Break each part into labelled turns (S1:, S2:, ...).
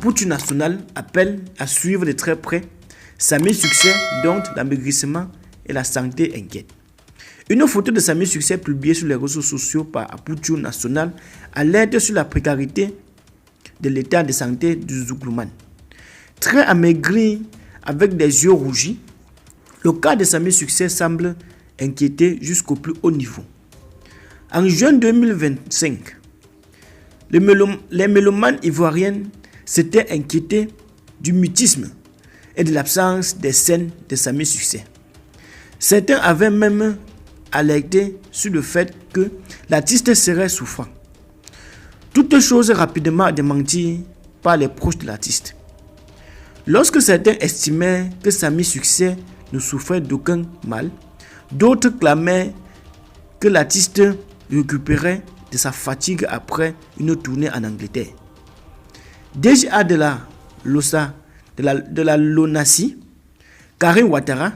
S1: Apoutu National appelle à suivre de très près Samy Succès, dont l'amaigrissement et la santé inquiètent. Une photo de Samy Succès publiée sur les réseaux sociaux par Apoutu National alerte sur la précarité de l'état de santé du Zouglouman. Très amaigri, avec des yeux rougis, le cas de Samy Succès semble inquiéter jusqu'au plus haut niveau. En juin 2025, les mélomanes ivoiriens s'étaient inquiétés du mutisme et de l'absence des scènes de Samy Succès. Certains avaient même alerté sur le fait que l'artiste serait souffrant. Toute chose rapidement démentie par les proches de l'artiste. Lorsque certains estimaient que Samy Succès ne souffrait d'aucun mal, d'autres clamaient que l'artiste récupérait de sa fatigue après une tournée en Angleterre. DGA de la LONASI, Karim Ouattara,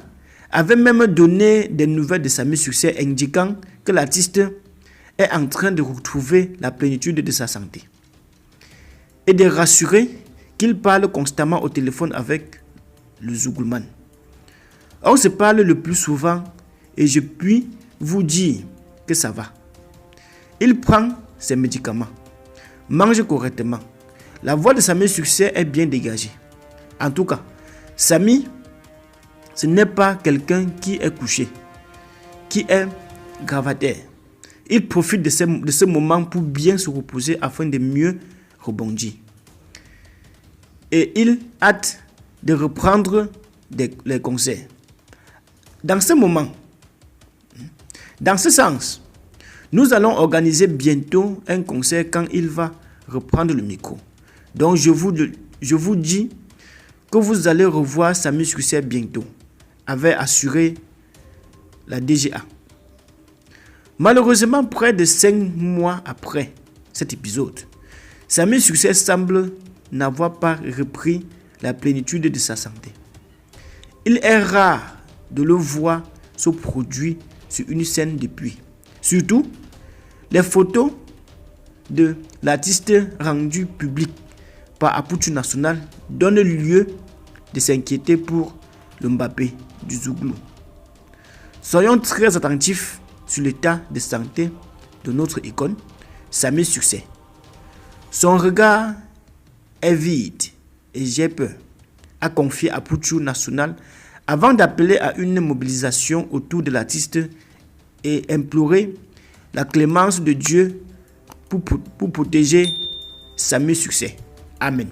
S1: avait même donné des nouvelles de Samy Succès indiquant que l'artiste est en train de retrouver la plénitude de sa santé et de rassurer qu'il parle constamment au téléphone avec le Zouglouman. On se parle le plus souvent et je puis vous dire que ça va. Il prend ses médicaments, mange correctement. La voix de Samy Succès est bien dégagée. En tout cas, Samy, ce n'est pas quelqu'un qui est couché, qui est gravataire. Il profite de ce moment pour bien se reposer afin de mieux rebondir. Et il hâte de reprendre les concerts. Dans ce moment, dans ce sens, nous allons organiser bientôt un concert quand il va reprendre le micro. Donc je vous dis que vous allez revoir Samy Succès bientôt, avait assuré la DGA. Malheureusement, près de 5 mois après cet épisode, Samy Succès semble n'avoir pas repris la plénitude de sa santé. Il est rare de le voir se produire sur une scène depuis. Surtout, les photos de l'artiste rendues publiques par Apoutu National donnent lieu de s'inquiéter pour le Mbappé du Zouglou. Soyons très attentifs sur l'état de santé de notre icône, Samy Succès. Son regard est vide et j'ai peur, a confié Apoutu National avant d'appeler à une mobilisation autour de l'artiste et implorer la clémence de Dieu pour protéger Samy Succès. Amen.